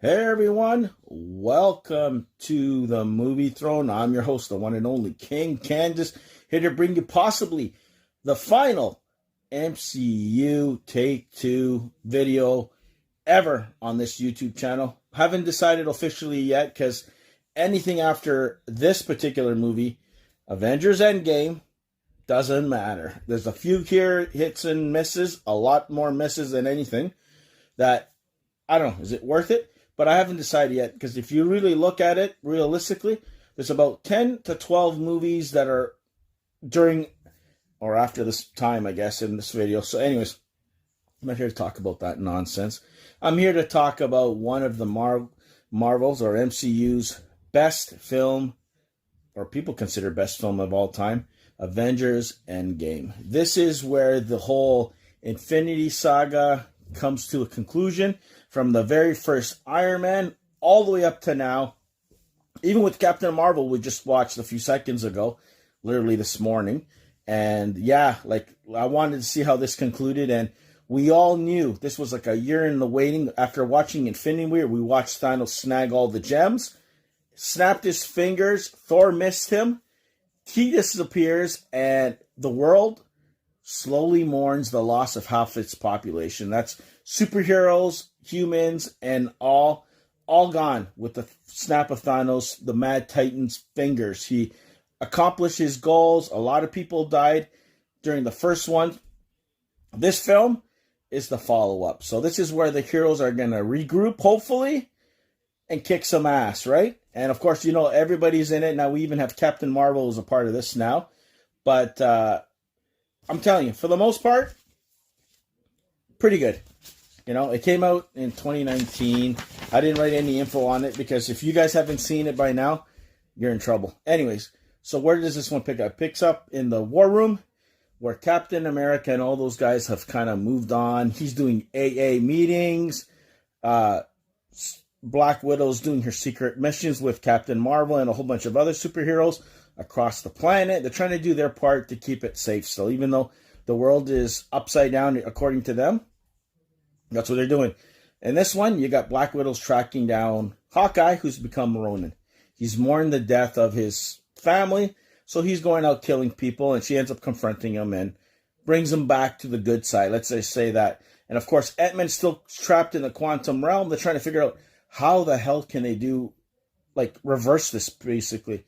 Hey everyone, welcome to the Movie Throne. I'm your host, the one and only King Candace, here to bring you possibly the final MCU Take 2 video ever on this YouTube channel. Haven't decided officially yet because anything after this particular movie, Avengers Endgame, doesn't matter. There's a few here hits and misses, a lot more misses than anything that, I don't know, is it worth it? But I haven't decided yet, because if you really look at it realistically, there's about 10 to 12 movies that are during or after this time, I guess, in this video. So anyways, I'm not here to talk about that nonsense. I'm here to talk about one of the Marvel's or MCU's best film, or people consider best film of all time, Avengers Endgame. This is where the whole Infinity Saga comes to a conclusion. From the very first Iron Man all the way up to now, even with Captain Marvel, we just watched a few seconds ago, literally this morning. And yeah, I wanted to see how this concluded. And we all knew this was like a year in the waiting. After watching Infinity War, we watched Thanos snag all the gems, snapped his fingers, Thor missed him, he disappears, and the world slowly mourns the loss of half its population. That's superheroes, humans, and all gone with the snap of Thanos, the Mad Titan's fingers. He accomplished his goals. A lot of people died during the first one. This film is the follow-up. So this is where the heroes are going to regroup, hopefully, and kick some ass, right? And of course, everybody's in it. Now we even have Captain Marvel as a part of this now. But I'm telling you, for the most part, pretty good. It came out in 2019. I didn't write any info on it because if you guys haven't seen it by now, you're in trouble. Anyways, so where does this one pick up? It picks up in the War Room, where Captain America and all those guys have kind of moved on. He's doing AA meetings. Black Widow's doing her secret missions with Captain Marvel and a whole bunch of other superheroes across the planet. They're trying to do their part to keep it safe still, even though the world is upside down according to them. That's what they're doing. In this one, you got Black Widow's tracking down Hawkeye, who's become Ronin. He's mourned the death of his family, so he's going out killing people, and she ends up confronting him and brings him back to the good side. Let's just say that. And of course, Ant-Man's still trapped in the quantum realm. They're trying to figure out how the hell can they do, reverse this, basically.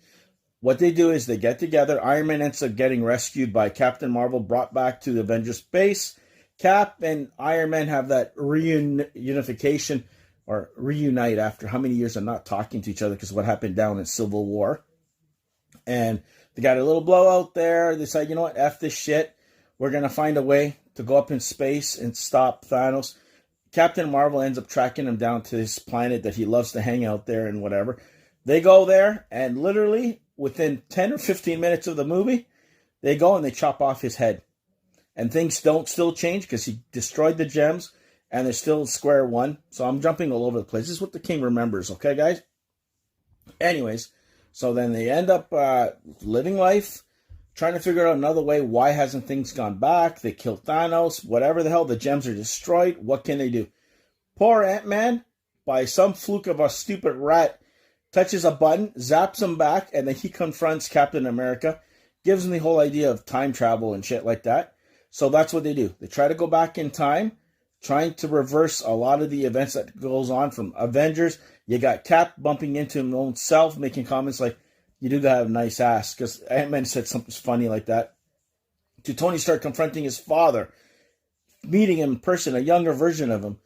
What they do is they get together. Iron Man ends up getting rescued by Captain Marvel, brought back to the Avengers base. Cap and Iron Man have that reunification, or reunite after how many years of not talking to each other because of what happened down in Civil War. And they got a little blowout there. They decide, you know what, F this shit. We're going to find a way to go up in space and stop Thanos. Captain Marvel ends up tracking him down to his planet that he loves to hang out there and whatever. They go there, and literally within 10 or 15 minutes of the movie, they go and they chop off his head. And things don't still change because he destroyed the gems and they're still square one. So I'm jumping all over the place. This is what the king remembers, okay, guys? Anyways, so then they end up living life, trying to figure out another way. Why hasn't things gone back? They kill Thanos, whatever the hell. The gems are destroyed. What can they do? Poor Ant-Man, by some fluke of a stupid rat, touches a button, zaps him back, and then he confronts Captain America, gives him the whole idea of time travel and shit like that. So that's what they do. They try to go back in time, trying to reverse a lot of the events that goes on from Avengers. You got Cap bumping into his own self, making comments like, you do have a nice ass, because Ant-Man said something funny like that. To Tony Stark confronting his father, meeting him in person, a younger version of him,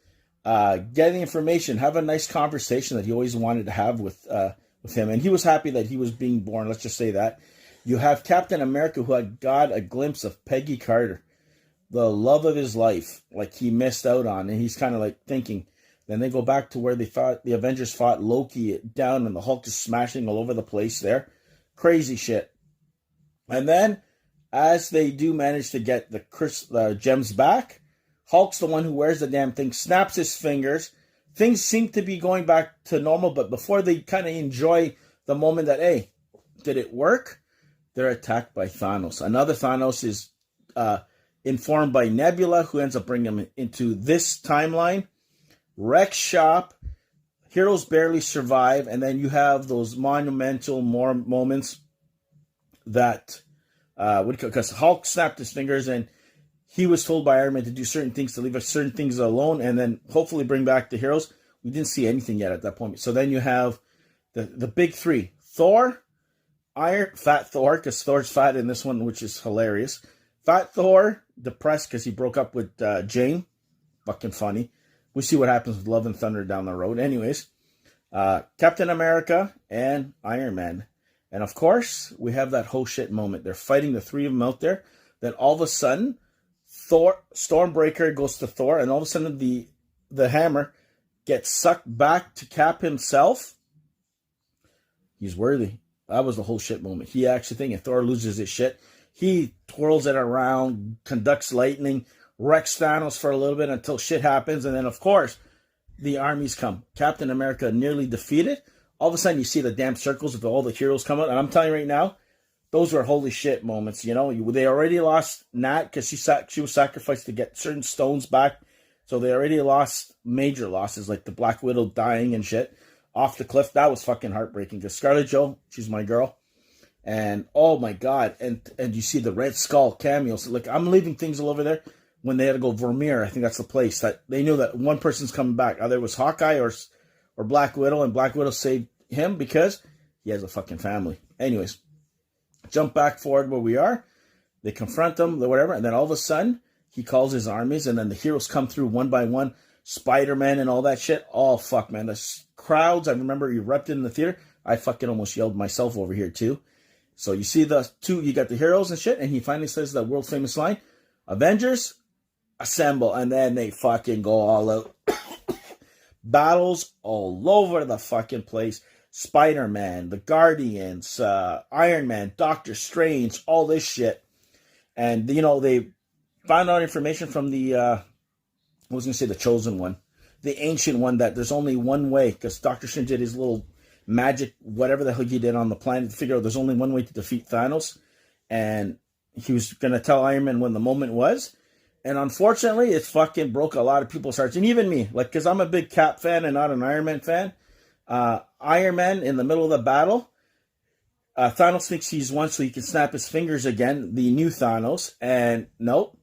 getting information, have a nice conversation that he always wanted to have with him. And he was happy that he was being born, let's just say that. You have Captain America, who had got a glimpse of Peggy Carter, the love of his life, he missed out on. And he's kind of thinking. Then they go back to where the Avengers fought Loki down, and the Hulk is smashing all over the place there. Crazy shit. And then, as they do manage to get the gems back, Hulk's the one who wears the damn thing, snaps his fingers. Things seem to be going back to normal, but before they kind of enjoy the moment that, hey, did it work? They're attacked by Thanos. Another Thanos is informed by Nebula, who ends up bringing him into this timeline. Wreck shop. Heroes barely survive, and then you have those monumental moments that, because Hulk snapped his fingers, and he was told by Iron Man to do certain things, to leave us certain things alone, and then hopefully bring back the heroes. We didn't see anything yet at that point. So then you have the big three. Thor, Fat Thor, because Thor's fat in this one, which is hilarious. Fat Thor, depressed because he broke up with Jane. Fucking funny. We see what happens with Love and Thunder down the road. Anyways, Captain America and Iron Man. And of course, we have that whole shit moment. They're fighting, the three of them out there. Then all of a sudden, Stormbreaker goes to Thor, and all of a sudden the hammer gets sucked back to Cap himself. He's worthy. That was the whole shit moment. He actually thinks if Thor loses his shit, he twirls it around, conducts lightning, wrecks Thanos for a little bit until shit happens, and then of course the armies come. Captain America nearly defeated. All of a sudden you see the damn circles with all the heroes come out, and I'm telling you right now, those were holy shit moments. You know, they already lost Nat because she was sacrificed to get certain stones back, so they already lost major losses like the Black Widow dying and shit off the cliff. That was fucking heartbreaking because Scarlet Jo, she's my girl. And oh my god, and you see the Red Skull cameos. Like, I'm leaving things all over there. When they had to go Vermeer, I think that's the place that they knew that one person's coming back. Either it was Hawkeye or Black Widow, and Black Widow saved him because he has a fucking family. Anyways, jump back forward where we are. They confront him, whatever, and then all of a sudden he calls his armies, and then the heroes come through one by one. Spider-Man and all that shit. Oh fuck, man, the crowds! I remember erupted in the theater. I fucking almost yelled myself over here too. So you see the two, you got the heroes and shit, and he finally says that world famous line, Avengers, assemble, and then they fucking go all out. Battles all over the fucking place. Spider-Man, the Guardians, Iron Man, Doctor Strange, all this shit. And, you know, they found out information from the Chosen One, the Ancient One, that there's only one way, because Doctor Strange did his little magic, whatever the hell he did on the planet, to figure out there's only one way to defeat Thanos, and he was going to tell Iron Man when the moment was, and unfortunately, it fucking broke a lot of people's hearts, and even me, like, because I'm a big Cap fan and not an Iron Man fan. Iron Man, in the middle of the battle, Thanos thinks he's won so he can snap his fingers again, the new Thanos, and nope,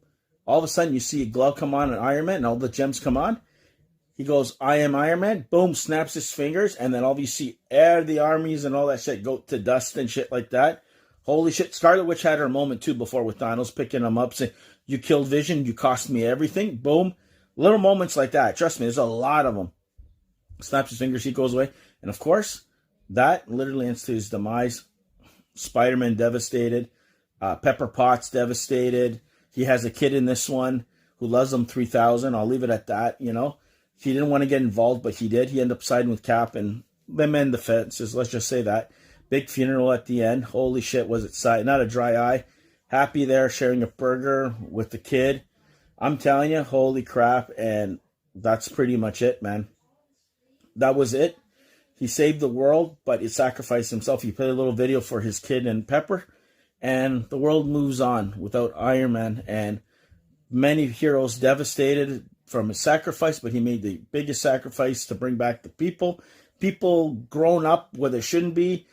all of a sudden you see a glove come on and Iron Man, and all the gems come on. He goes, I am Iron Man. Boom, snaps his fingers. And then all of you see the armies and all that shit go to dust and shit like that. Holy shit. Scarlet Witch had her moment too before with Thanos picking him up, saying, you killed Vision. You cost me everything. Boom. Little moments like that. Trust me, there's a lot of them. Snaps his fingers. He goes away. And of course, that literally ends to his demise. Spider-Man devastated. Pepper Potts devastated. He has a kid in this one who loves him 3,000. I'll leave it at that, you know. He didn't want to get involved, but he did. He ended up siding with Cap and them in the fences. Let's just say that. Big funeral at the end. Holy shit, was it sad? Not a dry eye. Happy there, sharing a burger with the kid. I'm telling you, holy crap. And that's pretty much it, man. That was it. He saved the world, but he sacrificed himself. He played a little video for his kid and Pepper. And the world moves on without Iron Man. And many heroes devastated from his sacrifice, but he made the biggest sacrifice to bring back the people. People grown up where they shouldn't be.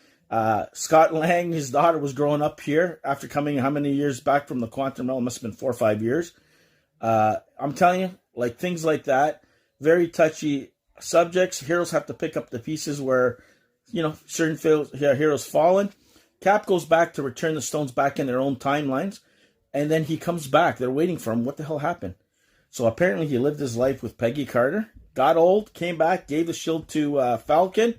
Scott Lang, his daughter, was growing up here after coming how many years back from the quantum realm? It must have been 4 or 5 years. I'm telling you, like things like that, very touchy subjects. Heroes have to pick up the pieces where, you know, certain heroes fallen. Cap goes back to return the stones back in their own timelines, and then he comes back. They're waiting for him. What the hell happened? So apparently he lived his life with Peggy Carter, got old, came back, gave the shield to Falcon,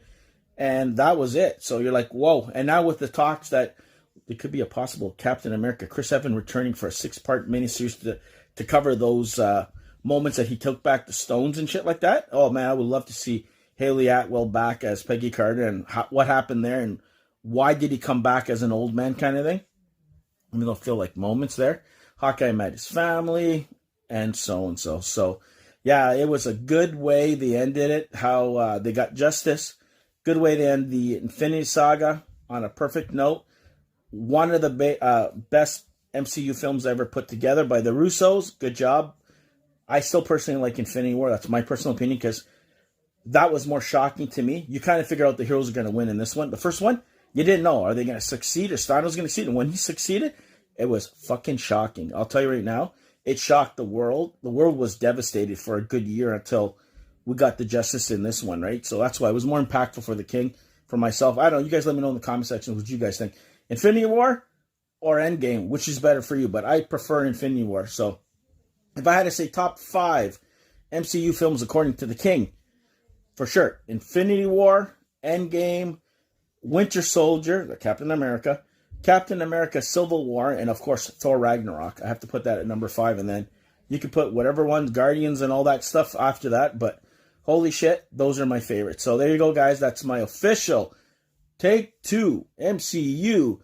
and that was it. So you're like, whoa. And now with the talks that there could be a possible Captain America, Chris Evans returning for a 6-part miniseries to cover those moments that he took back the stones and shit like that. Oh, man, I would love to see Haley Atwell back as Peggy Carter and what happened there and why did he come back as an old man kind of thing. I mean, they'll feel like moments there. Hawkeye met his family. And so and so. So, yeah, it was a good way they ended it. How they got justice. Good way to end the Infinity Saga on a perfect note. One of the best MCU films ever put together by the Russos. Good job. I still personally like Infinity War. That's my personal opinion because that was more shocking to me. You kind of figure out the heroes are going to win in this one. The first one, you didn't know. Are they going to succeed or Thanos going to succeed? And when he succeeded, it was fucking shocking. I'll tell you right now, it shocked the world. The world was devastated for a good year until we got the justice in this one, right? So that's why it was more impactful for the king, for myself. I don't know. You guys let me know in the comment section what you guys think. Infinity War or Endgame, which is better for you? But I prefer Infinity War. So if I had to say top 5 MCU films according to the king, for sure, Infinity War, Endgame, Winter Soldier, the Captain America Civil War, and of course Thor Ragnarok. I have to put that at number 5, and then you can put whatever ones, Guardians and all that stuff after that, but holy shit, those are my favorites. So there you go, guys. That's my official Take 2 MCU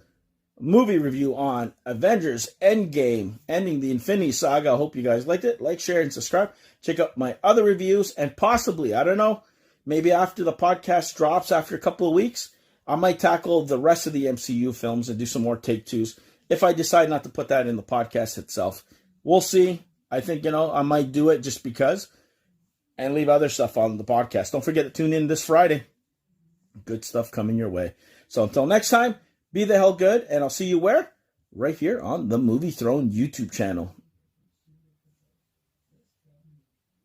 movie review on Avengers Endgame, ending the Infinity Saga. I hope you guys liked it. Like, share, and subscribe. Check out my other reviews, and possibly, I don't know, maybe after the podcast drops after a couple of weeks, I might tackle the rest of the MCU films and do some more Take 2s if I decide not to put that in the podcast itself. We'll see. I think, I might do it just because and leave other stuff on the podcast. Don't forget to tune in this Friday. Good stuff coming your way. So until next time, be the hell good, and I'll see you where? Right here on the Movie Throne YouTube channel.